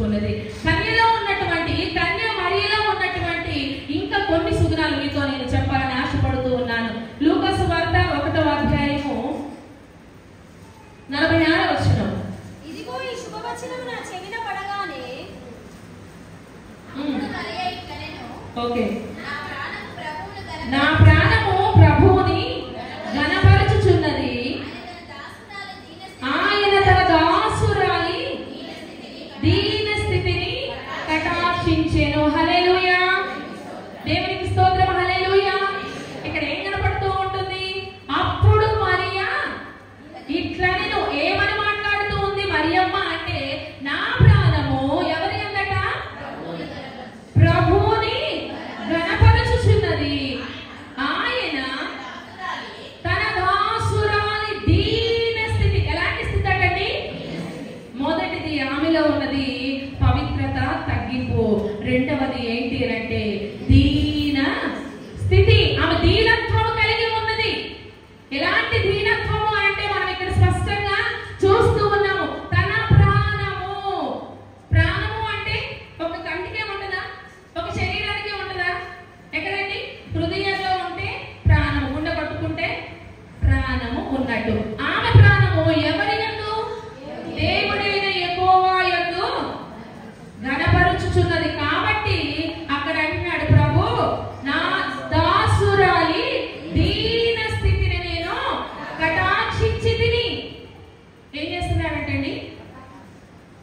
చేసుకున్నది. కన్యలో ఉన్నటువంటి కన్య మరియలో ఉన్నటువంటి ఇంకా కొన్ని సుగుణాలు మీతో నేను చెప్పాలని ఆశపడుతూ ఉన్నాను. లూకా సువార్త 1వ అధ్యాయము 46వ వచనం. ఇదిగో ఈ శుభవచనం నా చెవిన పడగానే ఓకే, నా ప్రాణము ప్రభువుని ఘనపరచుచున్నది, ఆయన తన దాసురాలి దీన స్థితిని కటాక్షించెను. హల్లెలూయా, దేవునికి స్తోత్రం. హల్లెలూయా. ఇక్కడ ఏం కనపడుతూ ఉంటుంది? అప్పుడు మరియా ఇట్లా నేను ఏమని మాట్లాడుతూ ఉంది మరియమ్మ అంటే, నా ప్రాణము ఎవరి అందట? ప్రభువుని ఘనపరచుచున్నది, ఆయన తన దాసురాలి దీన స్థితి. ఎలాంటి స్థితి అటండి? మొదటిది ఆమెలో ఉన్నది పవిత్రత, తగ్గింపు. రెండవది ఏంటి అంటే దీన స్థితి. ఆమె దీనత్వము కలిగి ఉన్నది. ఎలాంటి దీనత్వము అంటే మనం ఇక్కడ స్పష్టంగా చూస్తూ ఉన్నాము. తన ప్రాణము, ప్రాణము అంటే ఒక కంటికే ఉంటుందా? ఒక శరీరానికే ఉంటుందా? ఎక్కడండి? హృదయంలో ఉంటే ప్రాణము, గుండె కొట్టుకుంటే ప్రాణము ఉన్నట్టు. ఆమె ప్రాణము ఎవరి యందు? దేవుడైన యెహోవా యందు ఘనపరచుచున్నది. కాబట్టి అక్కడ అంటున్నాడు, ప్రభు నా దాసురాలి దీన స్థితిని నేను కటాక్షించి తిని. ఏం చేస్తున్నాడంటండి?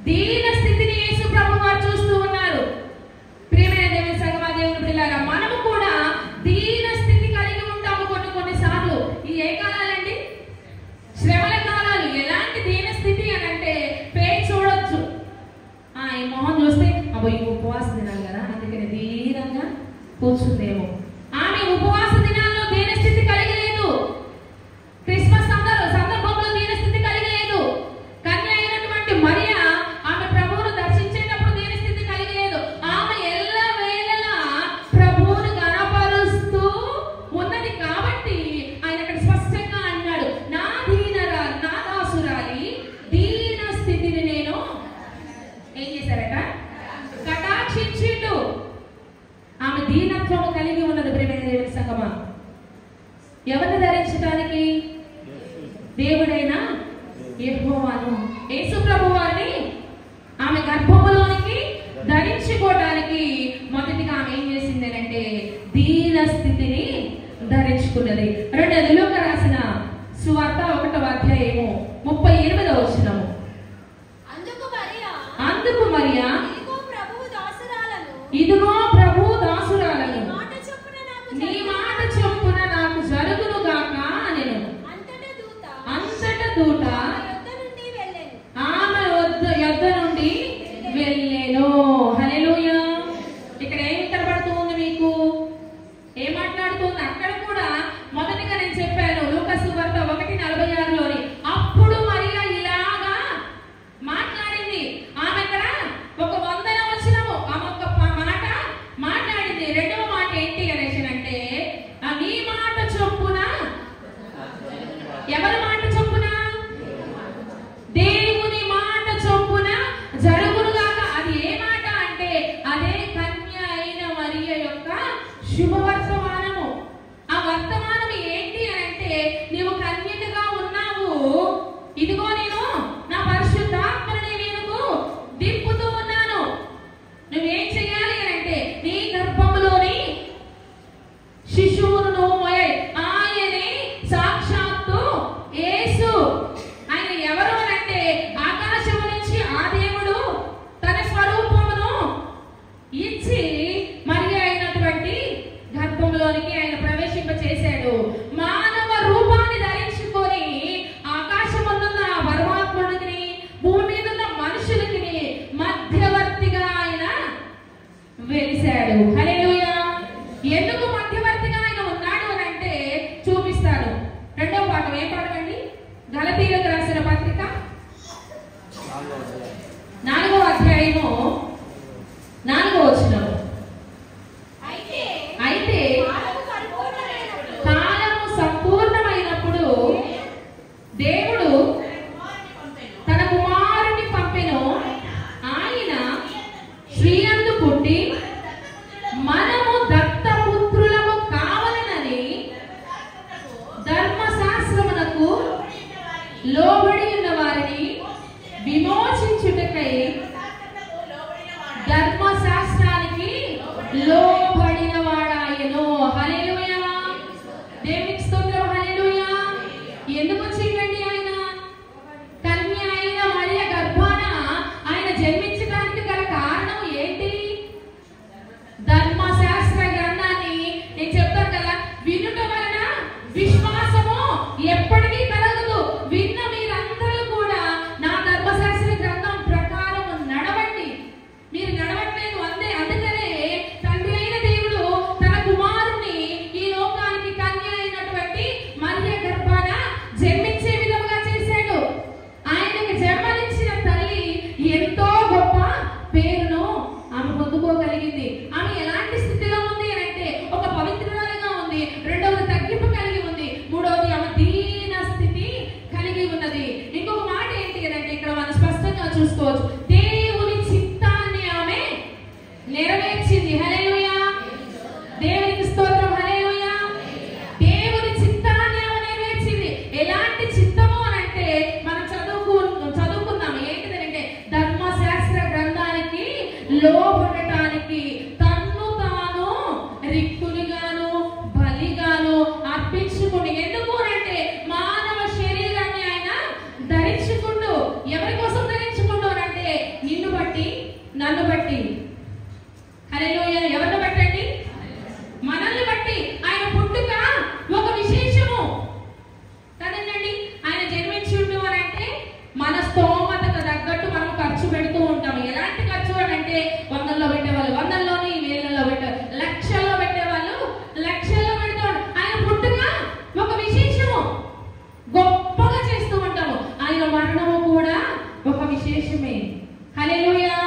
దీన స్థితిని యేసు ప్రభు వారు చూస్తూ ఉన్నారు. ప్రియమైన దేవుని సంగమా, దేవుని బిడ్డలారా, మనము కూడా దీన స్థితి కలిగి ఉంటాము కొన్నిసార్లు. ఈ ఏ కాలాలండి? శ్రమల కాలాలు. ఎలాంటి దీన స్థితి అని అంటే పేరు చూడొచ్చు. ఈ మొహం చూస్తే అబ్బో ఈ ఉపవాస దినాలు కదా, అందుకని ధీరంగా కూర్చుందేమో. ఆమె ఉపవాస దినాల్లో దీన స్థితి కలిగి లేదు. క్రిస్మస్ సందర్భంలో దీన స్థితి కలిగి లేదు. కన్య అయినటువంటి మరియా ఆమె ప్రభువును దర్శించేటప్పుడు దీన స్థితి కలిగి లేదు. ఆమె ఎల్లవేళలా ప్రభువును గణపరుస్తూ ఉన్నది. కాబట్టి ఆయన అక్కడ స్పష్టంగా అన్నాడు, నా దాసురాలి దీన స్థితిని నేను ఏం చేశారట? కటాక్షించిండు. ఆమె దీనత్వము కలిగి ఉన్నది. ప్రియమైన దేవుని సంగమా, ఎవరిని ధరించడానికి? దేవుడైన యెహోవాను, యేసు ప్రభువాన్ని ఆమె గర్భములోనికి ధరించుకోవడానికి మొదటిగా ఆమె ఏం చేసింది అంటే దీన స్థితిని ధరించుకున్నది. రెండోది లూకా రాసిన సువార్త 1వ అధ్యాయము 38వ వచనము. అందుకు మరియా ఇదిగో ప్రభు దాసురాలను, నీ మాట చొప్పున నాకు జరుగును గాక అనెను. అంతట దూత ఆమె యొద్ద నుండి వెళ్ళెను. హల్లెలూయా. ఇక్కడ ఏం కనబడుతుంది మీకు? ఏం మాట్లాడుతుంది? అక్కడ కూడా మొదటిగా నేను చెప్పాను లూకా సువార్త 1:46లోని అప్పుడు మరియా ఇలాగా మాట్లాడింది. ఆమె ఇక్కడ ఒక వందన వచనము, ఆమె ఒక మాట మాట్లాడింది. రెండవ మాట ఏంటి అంటే నీ మాట చొప్పున. ఎవరి మాట చొప్పున? దేవుని మాట చొప్పున జరుగునుగాక. అది ఏ మాట అంటే అదే కన్య అయిన మరియ యొక్క శుభవర్తమానము. ఆ వర్తమానం ఏంటి అంటే నీవు కన్యకగా ఉన్నావు, ఇదిగో నేను నా పరిశుద్ధాత్మను నీకు దింపుతూ ఉన్నాను. నువ్వేం చేయాలి అంటే నీ గర్భంలోని శిశువును మోయాలి. ఆయనే సాక్షాత్తు యేసు. ఆయన ఎవరు అంటే ఆకాశము నుంచి ఆ దేవుడు తన స్వరూపమును ఇచ్చి మరియ అయినటువంటి గర్భంలోనికి ఆయన ప్రవేశింప చేశాడు. మానవ రూపాన్ని ధరించుకొని ఆకాశమున్న పరమాత్ముడిని భూమి మీద ఉన్న మనుషులకి మధ్యవర్తిగా ఆయన వెలిశాడు. హల్లెలూయా. ఎందుకు మధ్యవర్తిగా ఆయన ఉన్నాడు అని అంటే చూపిస్తాను. రెండవ పాఠం. ఏ పాఠం అండి? గలతీయులకు రాసిన పత్రిక 4వ అధ్యాయము 4వ వచనం. అయితే కాలము సంపూర్ణమైనప్పుడు దేవుడు తన కుమారుని పంపెను. ఆయన లోబడిన వాడాయను. హల్లెలూయా, దేవునికి స్తోత్రం. హల్లెలూయా. ఎందుకు వచ్చిందండి ఆయన? కన్య అయిన మరియ గర్భాన ఆయన జన్మించడానికి గల కారణం ఏంటి? ధర్మశాస్త్ర గ్రంథాన్ని నేను చెప్తాను కదా, వినుట వలన విశ్వాసము ఎప్పటికీ కలగదు. విన్న మీరందరూ కూడా నా ధర్మశాస్త్ర గ్రంథం ప్రకారం నడవండి. మీరు నడవట్లేదు అంతే. అందుకనే తండ్రి అయిన దేవుడు తన కుమారుని ఈ లోకానికి కన్య అయినటువంటి మరియ గర్భాన జన్మించే విధంగా చేశాడు. ఆయనకి జన్మనిచ్చిన తల్లి ఎంతో గొప్ప పేరును ఆమె పొందుకోగలిగింది. ఆమె ఎలాంటి స్థితిలో ఉంది అంటే ఒక పవిత్రురాలుగా ఉంది, రెండవది తగ్గింపు కలిగి ఉంది, మూడవది ఆమె దీన స్థితి కలిగి ఉన్నది. ఇంకొక మాట ఏంటి అంటే ఇక్కడ మనం స్పష్టంగా చూసుకోవచ్చు, దేవుని చిత్తాన్ని ఆమె నెరవేర్చింది. హల్లెలూయా, దేవునికి స్తోత్రం. హల్లెలూయా, దేవుని చిత్తాన్ని ఆమె నెరవేర్చింది. ఎలాంటి చిత్తము అని అంటే మనం చదువుకున్నాము ఏంటిదంటే ధర్మశాస్త్ర గ్రంథానికి లోబడటానికి తన్ను తాను రిక్తునిగాను బలిగాను అర్పించుకుని. ఎందుకు అంటే మానవ శరీరాన్ని ఆయన ధరించుకుంటూ, ఎవరి కోసం ధరించుకుంటూ అంటే నిన్ను బట్టి నన్ను బట్టి. హల్లెలూయా, ఎవరిని బట్టండి? మనల్ని బట్టి. ఆయన పుట్టుక ఒక విశేషము కదండి. ఆయన జన్మించుండు అని అంటే మన స్తోమతకు తగ్గట్టు మనం ఖర్చు పెడుతూ ఉంటాము. ఎలాంటి ఖర్చు అని అంటే వందల్లో పెట్టేవాళ్ళు వందల్లోని, వేలల్లో పెట్టేవాళ్ళు లక్షల్లో పెట్టేవాళ్ళు లక్షల్లో పెడతాడు. ఆయన పుట్టుక ఒక విశేషము, గొప్పగా చేస్తూ ఉంటాము. ఆయన మరణము కూడా ఒక విశేషమే. హల్లెలూయా.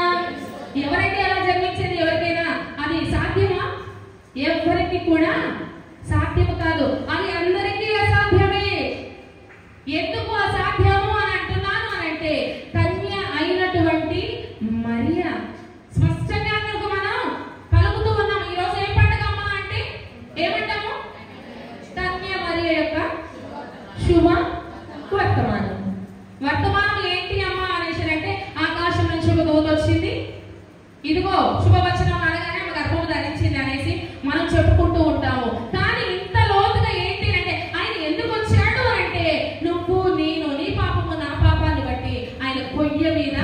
ఎవరైతే అలా జన్మించేది ఎవరికైనా అది సాధ్యమా? ఎవరికి కూడా సాధ్యము కాదు. అది అందరికీ అసాధ్యమే. ఎందుకు అసాధ్యము అని అంటున్నాను అని అంటే కన్య అయినటువంటి మరియ స్పష్టంగా మనకు మనం పలుకుతూ ఉన్నాం. ఈ రోజు ఏం పండుగ అమ్మా అంటే ఏమంటాము? కన్య మరియ యొక్క శుభ వర్తమానం. వర్తమానం ఏంటి అమ్మా అనేసి అంటే ఆకాశం నుంచి ఒక దూత వచ్చింది, ఇదిగో శుభవచనం అనగానే ఆమె గర్భము ధరించింది అనేసి మనం చెప్పుకుంటూ ఉంటాము. కానీ ఇంత లోతుగా ఏంటి అంటే ఆయన ఎందుకు వచ్చాడు అంటే నువ్వు నేను, నీ పాపము నా పాపాన్ని బట్టి ఆయన పొయ్య మీద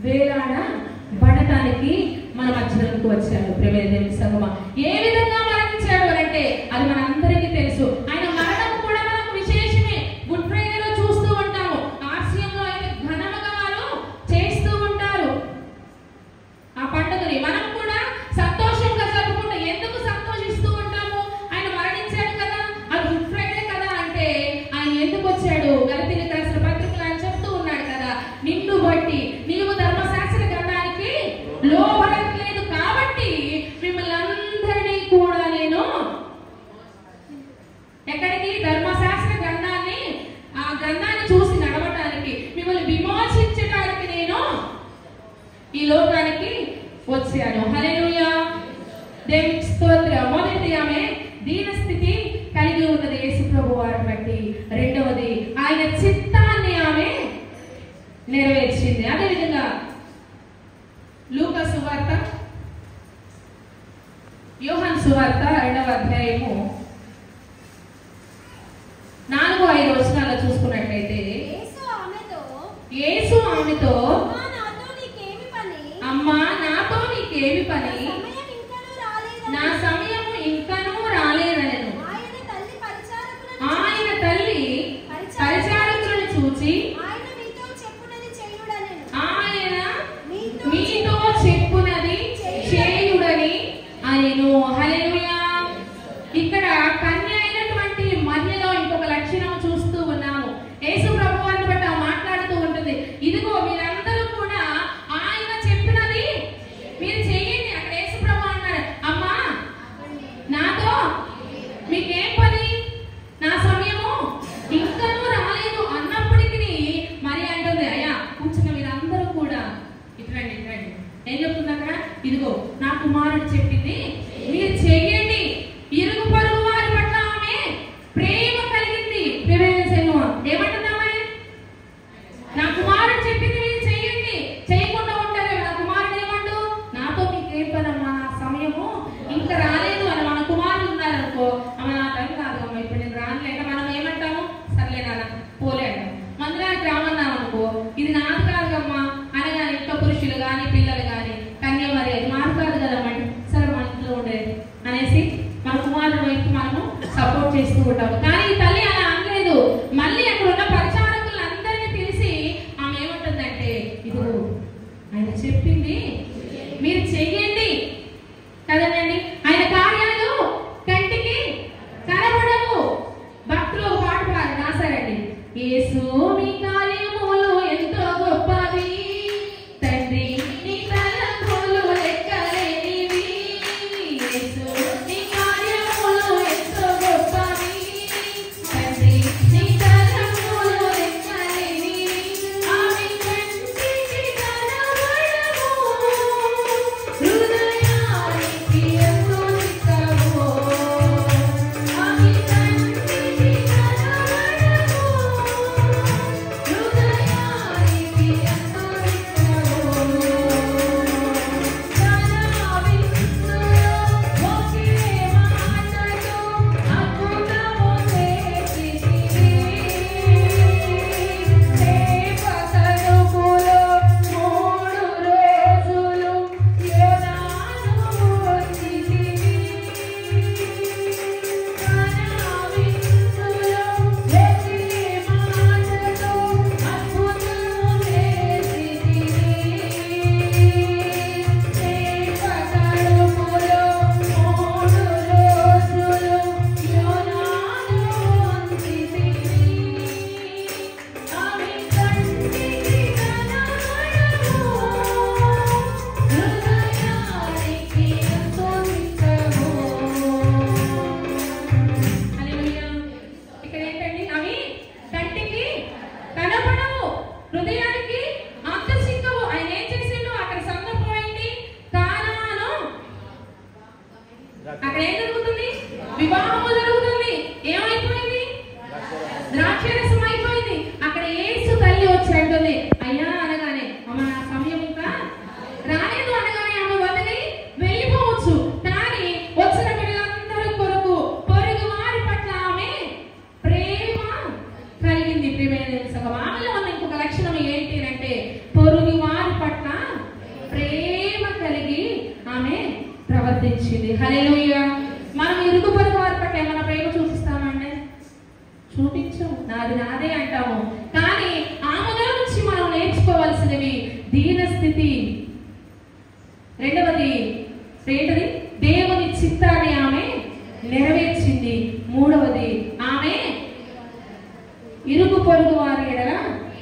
వేలాడబడటానికి మన మధ్యలోకి వచ్చాడు. ప్రియమైన దేవుని సంగమా, ఏ విధంగా మరణించాడు అంటే అది మనందరికీ తెలుసు. ఆయన మరణం కూడా మనకు విశేషమే. గుడ్ ఫ్రైడేలో చూస్తూ ఉంటాము, ఆర్సీఎంలో అయితే ఘనముగా వారు చేస్తూ ఉంటారు ఆ పండుగని. మనం కూడా సంతోషంగా జరుపుకుంటాం. ఎందుకు సంతోషిస్తూ ఉంటాము? ఆయన మరణించాడు కదా, అది గుడ్ ఫ్రైడే కదా అంటే ఆయన ఎందుకు వచ్చాడు? గలతీయులకు రాసిన పత్రికలో ఆయన చెప్తూ ఉన్నాడు కదా, నిన్ను బట్టి నీవు ధర్మశాస్త్ర గ్రంథానికి లోబడట్లేదు కాబట్టి మిమ్మల్ని అందరినీ కూడా నేను ఎక్కడికి? ధర్మశాస్త్ర గ్రంథాన్ని, ఆ గ్రంథాన్ని చూసి నడవటానికి, మిమ్మల్ని విమోచించడానికి నేను ఈ లోకానికి వచ్చాను. హల్లెలూయా, దేవునికి స్తోత్రం. మొదటిది ఆమె దీన స్థితి కలిగి ఉన్నది యేసు ప్రభు వారిని బట్టి. రెండవది ఆయన చిత్తాన్ని ఆమె నెరవేర్చింది. అదేవిధంగా లూకా సువార్త, యోహాను సువార్త 2వ అధ్యాయము 4-5 వచనాలు చూసుకున్నట్లయితే యేసు ఆమెతో అమ్మా నాతో నీకేమి పని, నా సమయము ఇంకనూ రాలేదనెను. ఆయన తల్లి పరిచారకులను చూచి ఆయన మీతో చెప్పునది చేయుడని అనెను. హల్లెలూయా. ఇక్కడ కన్య అయినటువంటి మరియలో ఇంకొక లక్షణం చూస్తూ ఉన్నాము. యేసు ప్రభువాన్ని బట్టి మాట్లాడుతూ ఉంటుంది, ఇదిగో మీరందరూ కూడా ఆయన చెప్పినది మీరు చేయండి. అక్కడ యేసు ప్రభు అన్నాడు, అమ్మా నాతో మీకేం పని, నా సమయము ఇంకనూ రాలేదు అన్నప్పటికీ మరి అంటుంది, అయ్యా కూర్చున్న మీరందరూ కూడా ఇట్రండి ఇట్రండి. ఏం చెప్తుంది అక్కడ? ఇదిగో నా కుమారుడు చెప్పింది మీరు చేయండి. ఇరుగు పొరుగు వారి పట్ల ఆమె ప్రేమ కలిగింది. ఏమంటున్నామే? నా కుమారుడు చెప్పింది మీరు చేయండి. చేయకుండా ఉంటారే. నా కుమారుడు ఏమంటూ నాతో మీకేం పనమ్మా, నా అక్కడ ఏం జరుగుతుంది? వివాహము జరుగుతుంది. ఏమైపోయింది? ద్రాక్షరసం అయిపోయింది. అక్కడ యేసు తల్లి వచ్చి అంటుంది, అయ్యా అనగానే, అమ్మ నా సమయం ఇంకా రాలేదు అనగానే ఆమె వదిలి వెళ్ళిపోవచ్చు. కానీ వచ్చిన బిడ్డలందరి కొరకు పొరుగు వారి పట్ల ఆమె ప్రేమ కలిగింది. ప్రియమైన సగం ఆమెలో ఉన్న ఇంకొక లక్షణం ఏంటి అంటే పొరుగు వారి పట్ల ప్రేమ కలిగి ఆమె ప్రవర్తించింది. హల్లెలూయా. మనం ఇరుగు పొరుగు వారి పట్ల ఏమైనా ప్రేమ చూపిస్తామంటే చూపించము, నాది నాదే అంటాము. కానీ ఆమెలో నుంచి మనం నేర్చుకోవాల్సినవి దీనస్థితి. రెండవది ఏంటది? దేవుని చిత్తాన్ని ఆమె నెరవేర్చింది. మూడవది ఆమె ఇరుగు పొరుగు వారి ఎడల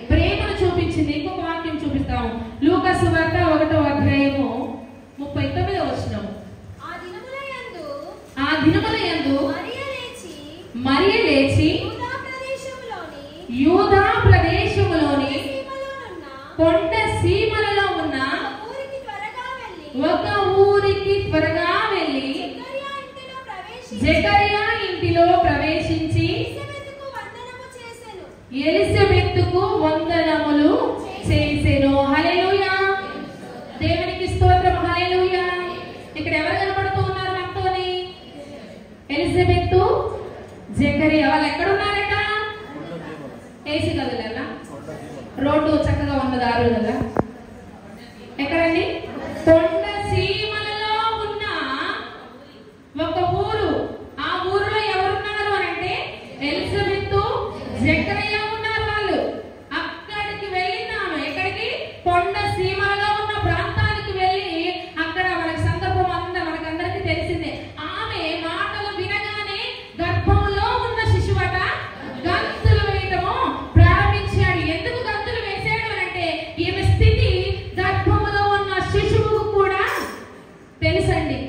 ప్రేమను చూపించింది. ఇంకొక వాక్యం చూపిస్తాము. లూకా సువార్త 1వ అధ్యాయము 39వ వచనం. ఆ దినముల యందు మరియ లేచి యూదా ప్రదేశములోని కొండ సీమలలో ఉన్న ఒక ఊరికి త్వరగా వెళ్ళి జకర్యా ఇంటిలో ప్రవేశించి ఎలిజబెతుకు వందనములు చేసెను. హల్లెలూయా. దేవునికి స్తోత్రం. హల్లెలూయా. ఇక్కడ ఎవరు కనబడుతూ ఉన్నారు మనతోని? ఎలిజబెత్, జకర్యా. వాళ్ళు ఎక్కడున్నారట? ఏసీ గదులలా, రోడ్డు చక్కగా ఉన్న దారులు కదా. ఎక్కడండి? కొండ సీమలలో ఉన్న ఒక ఊరు. ఆ ఊరిలో ఎవరున్నారు అని అంటే ఎలిజబెత్, జకర్యా ఉన్నారు. వాళ్ళు అక్కడికి వెళ్ళినాము. ఎక్కడికి? కొండ సీమలలో ఉన్న ప్రాంతానికి వెళ్ళి అక్కడ మనకి సందర్భం అంతా మనకందరికి తెలిసిందే. ఆమె మాటలు వినగానే గర్భంలో ఉన్న శిశువట గంతులు వేయటము ప్రారంభించాడు. ఎందుకు గంతులు వేసాడు అంటే ఈమె స్థితి గర్భంలో ఉన్న శిశువుకు కూడా తెలుసండి.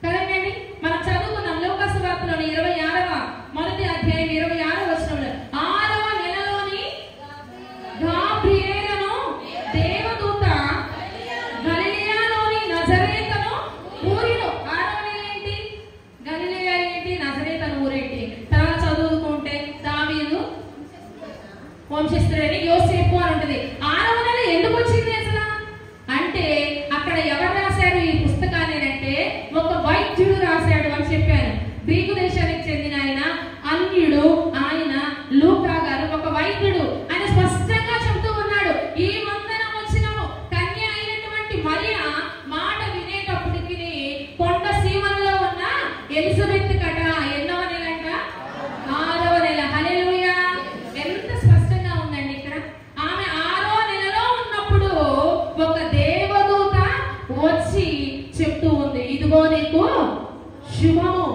కదండి. మనం చదువుకున్నాం లూకా సువార్తలోని 26వ మొదటి అధ్యాయం 26వ వచనంలో 6వ నెలలోని గాబ్రియేలును దేవదూత గలిలయలోని నజరేతును ఊరిలో. 6వ నెల ఏంటి? గలిలయ ఏంటి? నజరేతును ఊరేంటి? తర్వాత చదువుకుంటే దావీదు వంశస్థుడని యోసేపు అని ఉంటుంది. 6వ నెల ఎందుకు వచ్చింది అసలు అంటే అక్కడ ఎవరు రాశారు ఈ పుస్తకాన్ని అంటే ఒక వైద్యుడు రాశాడు అని చెప్పాను. గ్రీకు దేశానికి చెందిన ఆయన అన్యుడు. ఆయన లూకా గారు ఒక వైద్యుడు. ఆయన స్పష్టంగా చెబుతూ ఉన్నాడు, ఈ వందనం వచ్చిన కన్య అయినటువంటి మరియ మాట వినేటప్పటికి కొండ సీమల్లో ఉన్న ఎలిజబెత్ కట ఎన్నవ నెల అంట? 6వ నెల. హల్లెలూయా. ఎంత స్పష్టంగా ఉందండి ఇక్కడ. ఆమె 6వ నెలలో ఉన్నప్పుడు ఒక దేవదూత వచ్చి చెప్తూ ఉంది, ఇదిగో నీకు శుభము,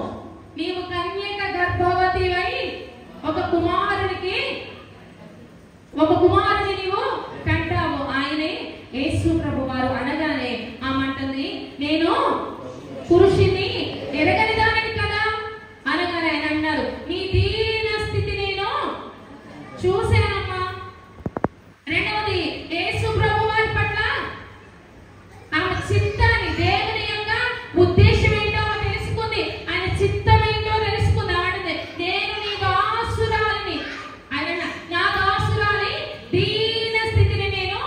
నీవు కన్యక గర్భవతివై ఒక కుమారుని నీవు కంటావు. ఆయనే యేసు ప్రభువారు. అనగానే ఆమంటుంది, నేను పురుషుని ఎరగని దానిని కదా అనగానే ఆయన అన్నారు, నీ దీన స్థితి నేను చూశానమ్మా. రెండవది యేసు ప్రభువారి పట్ల ఆమె చిత్తాన్ని, దేవుని యొక్క ఉద్దేశం ఏంటో తెలుసుకుంది. ఆయన చిత్తం ఏంటో తెలుసుకుంది. ఆడితే నేను నీ దాసురాలిని, ఆయన నా దాసురాలి దీన స్థితిని నేను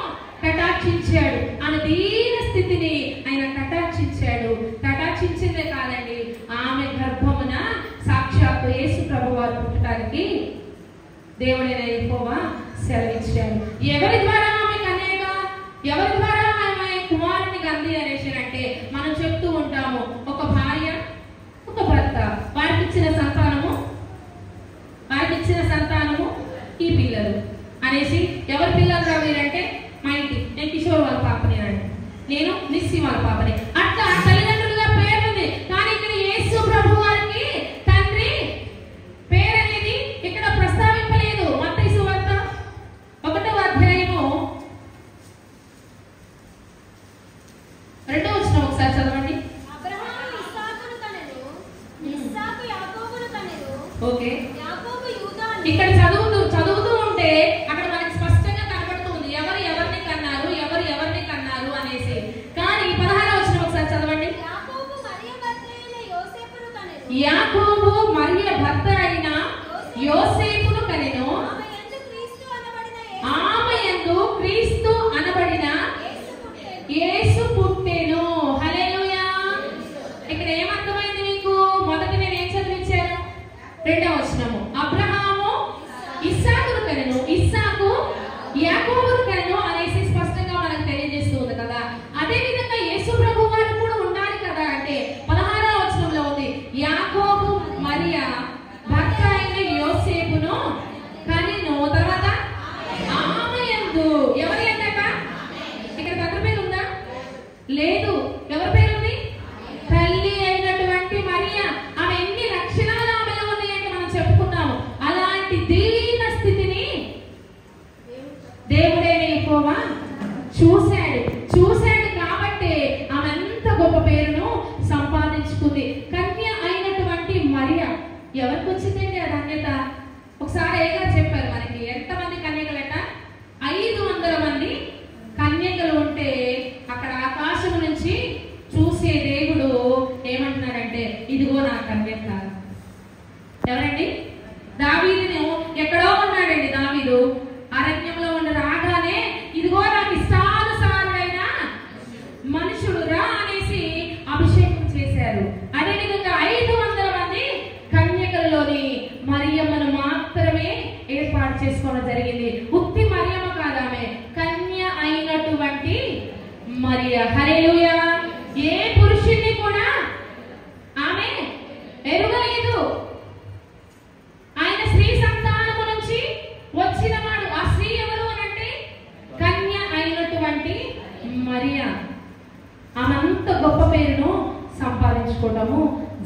కటాక్షించాడు. ఆమె దీన స్థితిని ఆయన కటాక్షించాడు. కటాక్షించిందే కాదండి, ఆమె గర్భమున సాక్షాత్తు యేసు ప్రభువారు పుట్టడానికి దేవుడైన యెహోవా సెలవిచ్చాడు. ఎవరి ద్వారా ఆమె కన్యగా, ఎవరి ద్వారా ఆమె కుమారుని గంది అనేసి అంటే మనం చెప్తూ ఉంటాము, ఒక భార్య ఒక భర్త, వారికి ఇచ్చిన సంతానము ఈ పిల్లలు అనేసి. ఎవరి పిల్లలు రావాలంటే మా ఇంటి నేను కిషోర్ వాళ్ళ పాపని అండి, నేను నిస్సి వాళ్ళ పాపని, అట్లా తల్లిదండ్రులుగా పేరుంది. కానీ ఇక్కడ యేసు ప్రభు వారికి తండ్రి పేరు అనేది ఇక్కడ ప్రస్తావింపలేదు. మత్తయి సువార్త 1వ అధ్యాయము 2వ వచనం ఒకసారి చదవండి. అబ్రహాము ఇస్సాకును కనెను, ఇస్సాకు యాకోబును కనెను. ఓకే. యాకోబు యూదాను. ఇక్కడ చదువుతూ ఉంటే అక్కడ మనకి స్పష్టంగా కనబడుతుంది ఎవరిని కన్నారు అనేసి. కానీ 16వ వచనం ఒకసారి చదవండి. యాకోబు మరియ భర్త అయిన యాకోబు మరియ భర్త అయిన యోసేపును కనెను. ఆమె యందు క్రీస్తు అనబడిన యేసు పుట్టెను. హల్లెలూయా. ఇక్కడ ఏమర్థమైంది మీకు? మొదటి నేను ఏం చదివించాను? 2వ వచనము. అబ్రహాము ఇస్సాకును కనెను, ఇస్సాకు యాకోబును కనెను అనేసి స్పష్టంగా మనకు తెలియజేస్తుంది కదా. అదే విధంగా యేసు ప్రభు వారు కూడా ఉండాలి కదా. అంటే 16వ వచనంలో ఉంది, యాకోబు మరియ భర్త అయిన యోసేపును కనెను. తర్వాత ఆమె యందు, ఎవరి యందట? ఇక్కడ తండ్రి పేరు ఉందా? లేదు. ఎవరి పేరు ఉంది? తల్లి అయినటువంటి మరియ. ఆమె ఎన్ని లక్షణాలు ఆమెలో ఉన్నాయంటే మనం చెప్పుకున్నాము. అలాంటి దీన స్థితిని దేవుడైన యెహోవా చూశాడు కాబట్టి ఆమె ఎంత గొప్ప పేరును సంపాదించుకుంది. కన్య అయినటువంటి మరియ ఎవరికి వచ్చిందండి ఆ ధన్యత? ఒకసారి ఏగా చెప్పారు మనకి ఎంతమంది కన్యకలట? 500 మంది కన్యకలు ఉంటే అక్కడ ఆకాశం నుంచి చూసే దేవుడు ఏమంటున్నాడంటే, ఇదిగో నా కన్యక. ఎవరండి? దావీదును ఎక్కడో ఉన్నాడండి. దావీదు అరణ్యంలో ఉన్న రాగానే ఇదిగో నాకు ఇష్టానుసారుడైన మనుషుడు రా అనేసి అభిషేకం చేశారు. అదేవిధంగా 500 మంది కన్యకలలోని మరియమ్మను మాత్రమే ఏర్పాటు చేసుకోవడం జరిగింది. ఉత్తి మరియమ్మ కాదామె, కన్య అయినటువంటి మరియ. హల్లెలూయా. ఏ పురుషుణ్ణి కూడా ఆమె ఎరుగలేదు. ఆయన స్త్రీ సంతానము నుంచి వచ్చినవాడు. ఆ స్త్రీ ఎవరు అనంటే కన్య అయినటువంటి మరియ. ఆమె అంత గొప్ప పేరును సంపాదించుకోవడము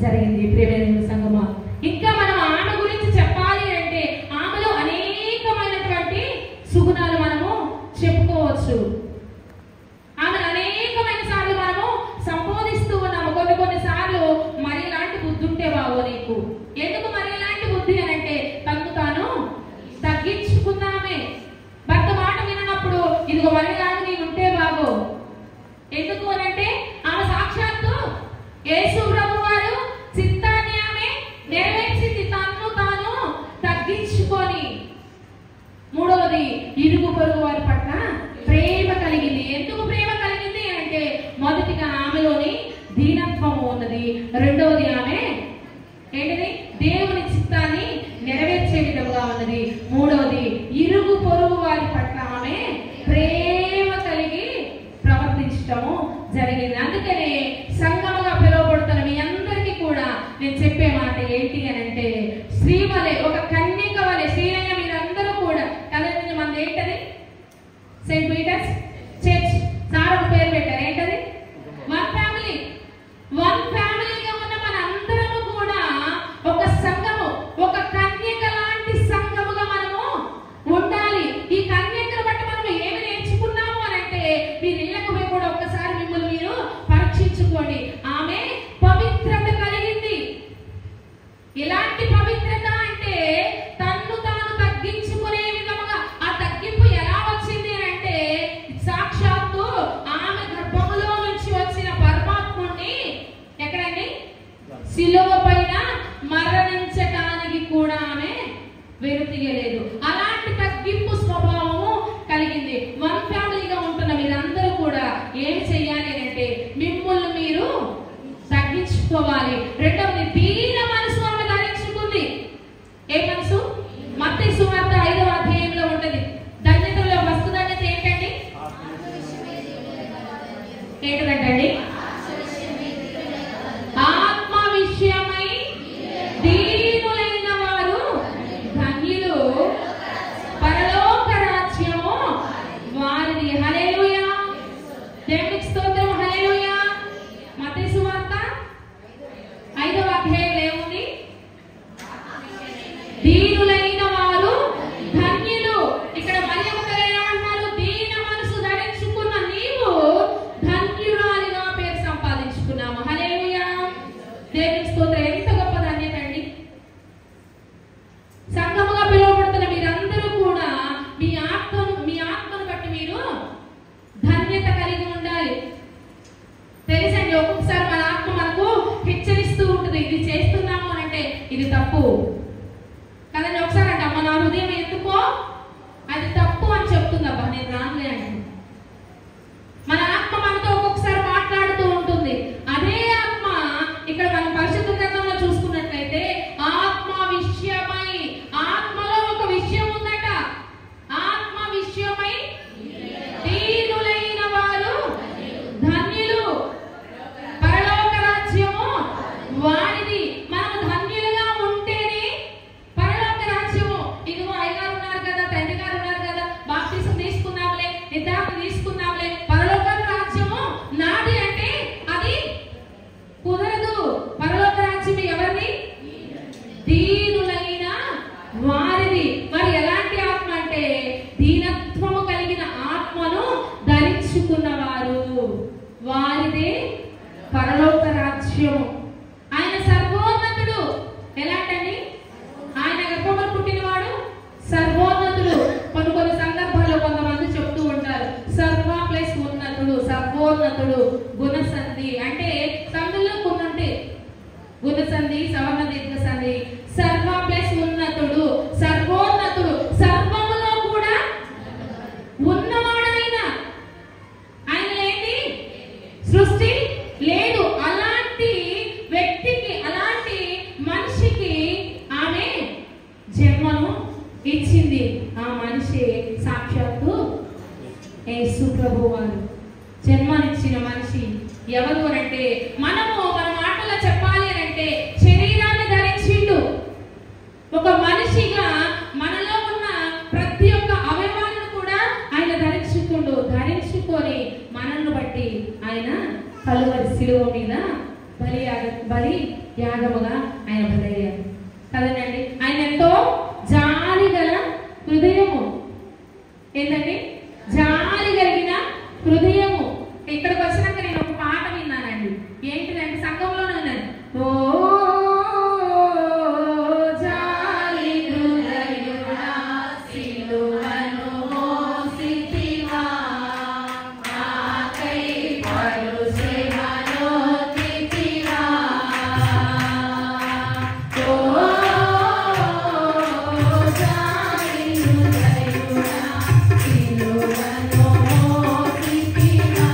జరిగింది. ప్రియమైన సంగమా, ఇంకా మనం ఆమె గురించి చెప్పాలి అంటే ఆమెలో అనేకమైనటువంటి సుగుణాలు మనము చెప్పుకోవచ్చు. ఆమె అనేకమైన సార్లు మనము సంబోధిస్తూ ఉన్నాము. కొన్ని సార్లు మరి లాంటి బుద్ధి ఉంటే బాగో నీకు. ఎందుకు మరి లాంటి బుద్ధి అనంటే తనకు తాను తగ్గించుకున్నామే. భర్త మాట వినప్పుడు ఇదిగో మరిలాగా నేను ఉంటే బాగో. ఎందుకు అనంటే ఆమె సాక్షాత్తు యేసు ప్రభు వారు చిత్తాన్ని ఆమె నెరవేర్చింది. తన్ను తాను తగ్గించుకొని. 3వది, ఇరుగు పొరుగు వారి పట్ల ప్రేమ కలిగింది. ఎందుకు ప్రేమ కలిగింది అంటే మొదటిగా ఆమెలోని దీనత్వము ఉన్నది. 2వది ఆమె ఏంటిది? దేవుని చిత్తాన్ని నెరవేర్చే విధంగా ఉన్నది. 3వది, ఇరుగు పొరుగు వారి పట్ల ఆమె ప్రేమ కలిగి ప్రవర్తించటము జరిగింది. అందుకనే సంఘముగా పిలువబడుతున్న మీ అందరికీ కూడా నేను చెప్పే మాట ఏంటి అని అంటే, స్త్రీ వలె, ఒక కన్యక వలె శ్రీరంగ మీరందరూ కూడా కదండి. మనది ఏంటది? Saint Peter's church. సార్ ఒక పేరు పెట్టారు. ఏంటది? One family. వన్ ఫ్యామిలీగా ఉన్న మన అందరము కూడా ఒక సంఘము, ఒక కన్యక లాంటి సంఘముగా మనము ఉండాలి. ఈ కన్యకను బట్టి మనం ఏమి నేర్చుకున్నాము అని అంటే, మీరు ఇళ్ళకు పోయి కూడా ఒక్కసారి మిమ్మల్ని మీరు పరీక్షించుకోండి. ఆమె పవిత్రత కలిగింది. ఎలాంటి పవిత్రత అంటే తన్ను తాను తగ్గించుకునే విధముగా. ఆ తగ్గింపు ఎలా వచ్చింది అంటే సాక్షాత్తు ఆమె గర్భములో నుంచి వచ్చిన పరమాత్ముడిని ఎక్కడండి? శిలువ పైన మరణించటానికి కూడా ఆమె వెనుతీయలేదు. అలాంటి తగ్గింపు స్వభావము కలిగింది. వన్ ఫ్యామిలీగా ఉంటున్న మీరందరూ కూడా ఏం చెయ్యాలి అంటే మిమ్మల్ని మీరు తగ్గించుకోవాలి. 2వది, దీన మనసు ఆమె ధరించుకుంది. ఏ మనసు? మత్తయి సువార్త 5వ అధ్యాయంలో ఉంటది. ధన్యతలో వస్తు ధన్యత ఏంటండి? ఏంటంటండి? ఆత్మ విషయమై దీనులైన వారు ధన్యులు, పరలోక రాజ్యము వారిది. హల్లెలూయా. దేవునికి స్తోత్రం. హల్లెలూయా. మత్తయి సువార్త 5వ అధ్యాయంలో ఏముంది? దీనులైన వారు ధన్యులు. ఇక్కడ మరియమ్మ గారు ఏమంటున్నారు? దీన మనసు ధరించుకున్న నీవు ధన్యురాలిగా పేరు సంపాదించుకున్నాము. హల్లెలూయా. దేవునికి స్తోత్రం. ఎంత గొప్ప ధన్యత అండి. సంఘముగా పిలువబడుతున్న మీరందరూ కూడా మీ ఆత్మను బట్టి మీరు ధన్యత కలిగి ఉండాలి. తెలుసండి, ఒక్కొక్కసారి మన ఆత్మ మనకు హెచ్చరిస్తూ ఉంటుంది. ఇది చేస్తున్నాము ఇది తప్పు కదండి. ఒకసారి అంటే అమ్మ నా హృదయం ఎందుకో అది తప్పు అని చెప్తుందబ్బా, నేను రానులే అంటే. మన ఆత్మ మనతో ఒక్కొక్కసారి మాట్లాడుతూ ఉంటుంది. అదే ఆత్మ ఇక్కడ మనం పరిశుద్ధ గ్రంథంలో చూసుకున్నట్లయితే ఆత్మ విషయమై, ఆత్మలో ఒక విషయం ఉందట. ఆత్మ విషయమై దీనులైన వారు ధన్యులు, పరలోక రాజ్యము వారిది. మనం ధన్యులుగా ఉంటేనే పరలోక రాజ్యము. ఇదిగో అయ్యగారు ఉన్నారు కదా, తండ్రి గారు ఉన్నారు కదా, బాప్తిసం తీసుకున్నాంలే, నిద్రాపం తీసుకున్నాంలే, పరలోక రాజ్యము నాది అంటే అది కుదరదు. పరలోక రాజ్యం ఎవరిది? దీనులైన వారిది. మరి ఎలాంటి ఆత్మ అంటే దీనత్వము కలిగిన ఆత్మను ధరించుకున్నవారు, వారిదే పరలోక రాజ్యము. ఆయన సర్వోన్నతుడు. ఎలాంటండి? ఆయన గర్భమున పుట్టినవాడు సర్వోన్నతుడు. కొన్ని సందర్భాల్లో కొంతమంది చెప్తూ ఉంటారు సర్వ ప్లస్ ఉన్నతుడు, సర్వోన్నతుడు, గుణసంధి అంటే సందుల్లో కొన్ని ఉంటాయి. గుణసంధి, సవర్ణ దీర్ఘ సంధి. సర్వ ప్లస్ ఉన్నతుడు, సర్వోన్నతుడు, సర్వములో కూడా ఉన్నవాడైన ఆయన లేని సృష్టి లేదు. అలాంటి వ్యక్తికి, అలాంటి మనిషికి ఆమె జన్మను ఇచ్చింది. ఆ మనిషి సాక్షాత్తు యేసు ప్రభువు వారు. జన్మనిచ్చిన మనిషి ఎవరు అంటే మనము మన మాటల్లో చెప్పాలి అంటే శరీరాన్ని ధరించిండు. ఒక మనిషిగా మనలో ఉన్న ప్రతి ఒక్క అవయవాలను కూడా ఆయన ధరించుకుంటూ, ధరించుకొని మనల్ని బట్టి ఆయన కలువరి శిలువ మీద బలి యాగముగా ఆయన బలయ్యారు కదండి. ఆయన ఎంతో జాలి గల హృదయము. ఏంటండి? జాలి కలిగిన హృదయము. ఇక్కడికి వచ్చినాక నేను ఒక పాట విన్నానండి. ఏంటిదంటే సంఘంలోనే ఉన్నాను. ఓ జాలి హృదయుడా సిలువను మోసితివా, మాకై పరుసేవను తితివా. ఓ జాలి హృదయుడా సిలువను మోసితివా,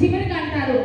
చివరికి అంటారు